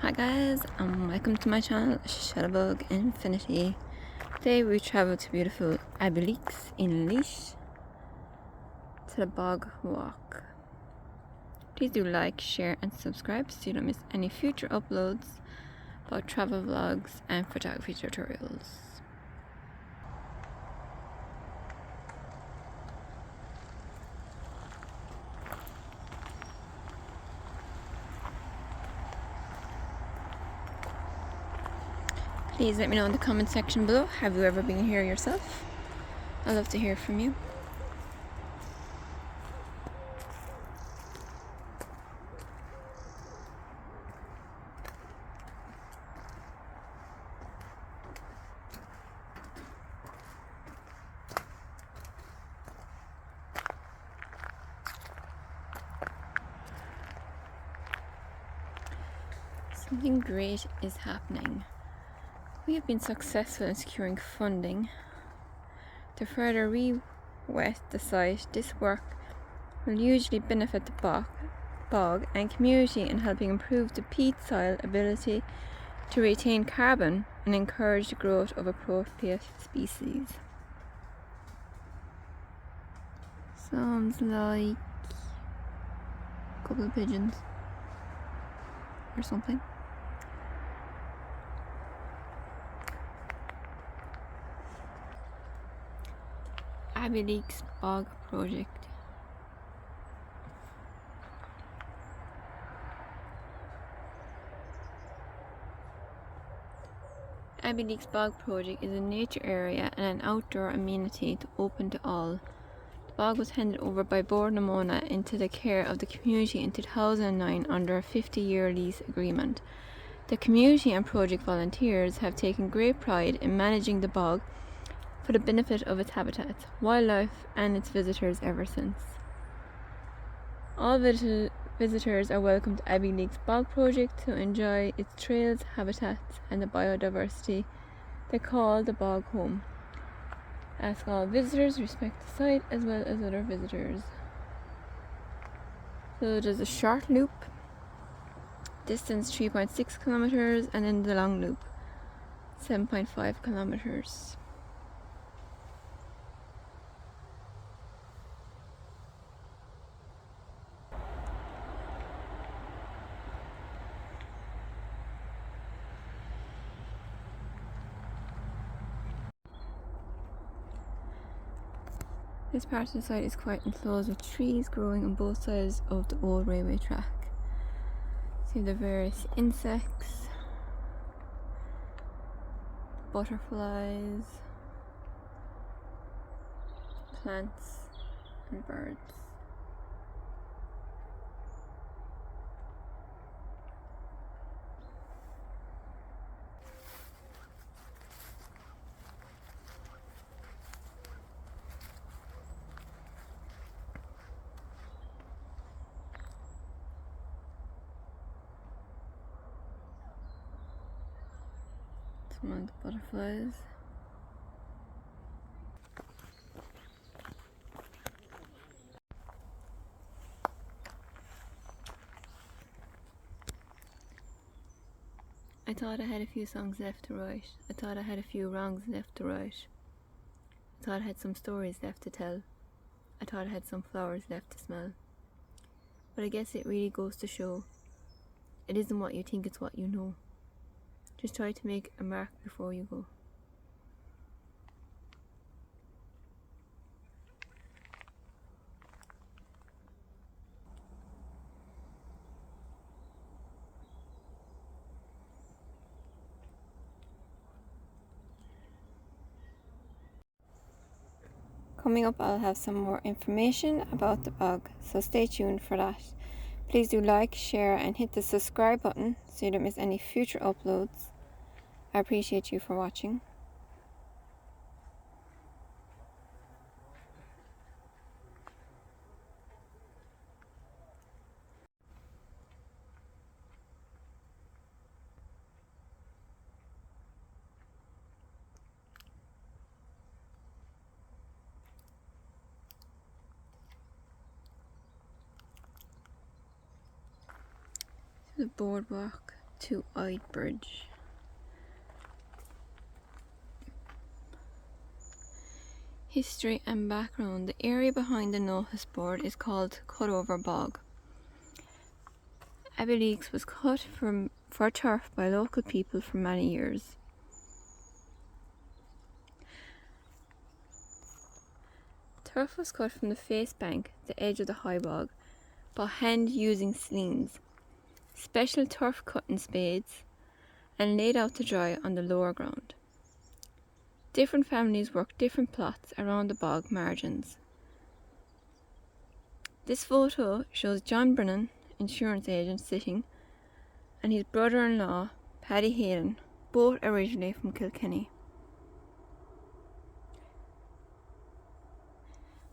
Hi guys, welcome to my channel, Travelvlog Infinity. Today we travel to beautiful Abbeyleix in Laois to the Bog Walk. Please do like, share and subscribe so you don't miss any future uploads about travel vlogs and photography tutorials. Please let me know in the comment section below, have you ever been here yourself? I'd love to hear from you. Something great is happening. We have been successful in securing funding to further re-wet the site. This work will hugely benefit the bog and community in helping improve the peat soil ability to retain carbon and encourage the growth of appropriate species. Sounds like a couple of pigeons or something. Abbeyleix Bog Project. Abbeyleix Bog Project is a nature area and an outdoor amenity open to all. The bog was handed over by Bord na Móna into the care of the community in 2009 under a 50-year lease agreement. The community and project volunteers have taken great pride in managing the bog for the benefit of its habitats, wildlife and its visitors ever since. All visitors are welcome to Abbeyleix Bog Project to enjoy its trails, habitats and the biodiversity they call the bog home. Ask all visitors respect the site as well as other visitors. So there's a short loop, distance 3.6 kilometers, and then the long loop 7.5 kilometers. This part of the site is quite enclosed with trees growing on both sides of the old railway track. See the various insects, butterflies, plants and birds. Some of the butterflies. I thought I had a few songs left to write. I thought I had a few wrongs left to right. I thought I had some stories left to tell. I thought I had some flowers left to smell. But I guess it really goes to show, it isn't what you think, it's what you know. Just try to make a mark before you go. Coming up, I'll have some more information about the bog, so stay tuned for that. Please do like, share and hit the subscribe button so you don't miss any future uploads. I appreciate you for watching. The boardwalk to Bridge. History and background. The area behind the notice board is called Cutover Bog. Abbeyleix was cut for turf by local people for many years. Turf was cut from the face bank, the edge of the high bog, by hand using slings, special turf cutting spades, and laid out to dry on the lower ground. Different families worked different plots around the bog margins. This photo shows John Brennan, insurance agent, sitting, and his brother-in-law, Paddy Hayden, both originally from Kilkenny.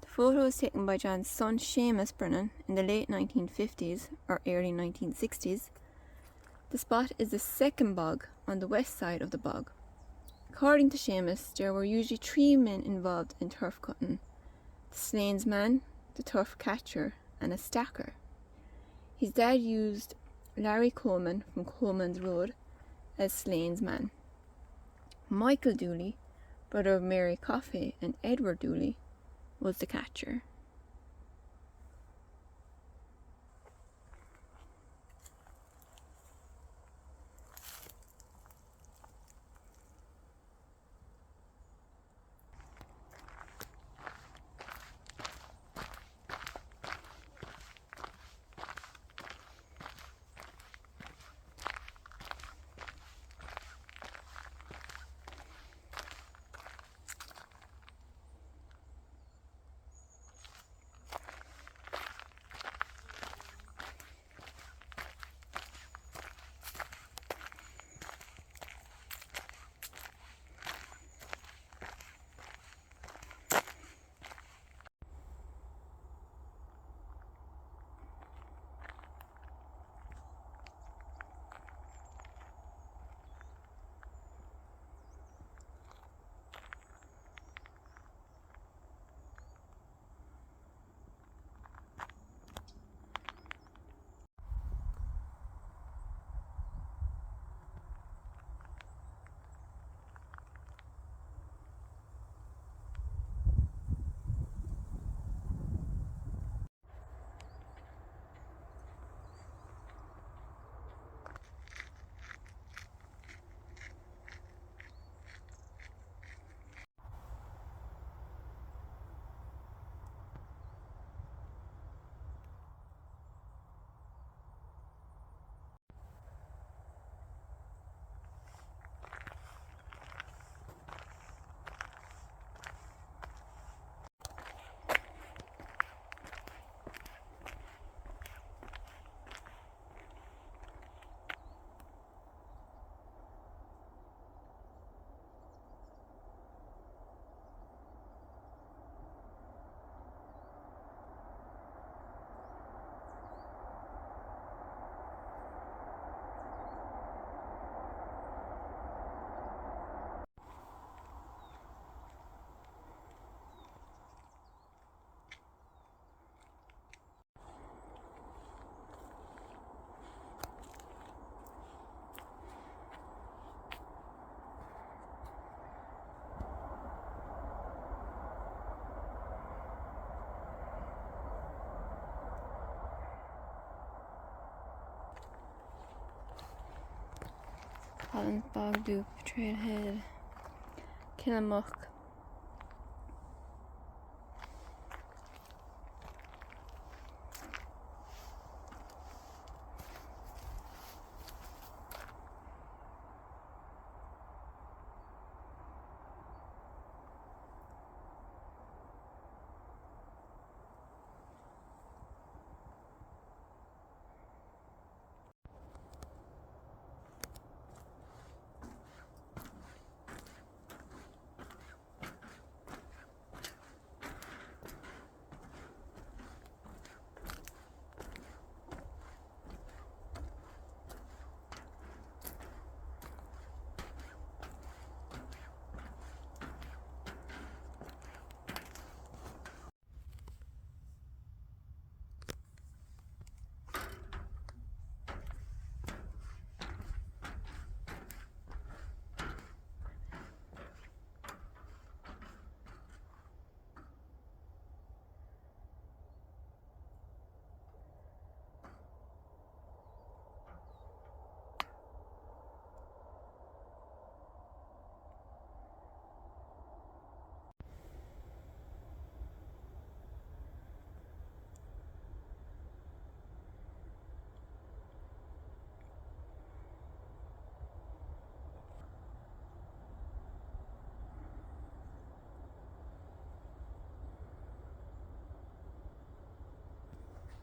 The photo was taken by John's son Seamus Brennan in the late 1950s or early 1960s. The spot is the second bog on the west side of the bog. According to Seamus, there were usually 3 men involved in turf cutting: the slains man, the turf catcher, and a stacker. His dad used Larry Coleman from Coleman's Road as slains man. Michael Dooley, brother of Mary Coffey and Edward Dooley, was the catcher. Holland's Bog Dupe, Trailhead, Killamuck.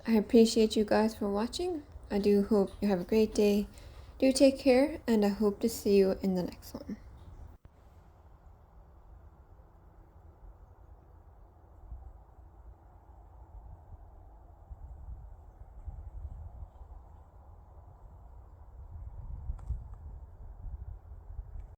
I appreciate you guys for watching. I do hope you have a great day. Do take care, and I hope to see you in the next one.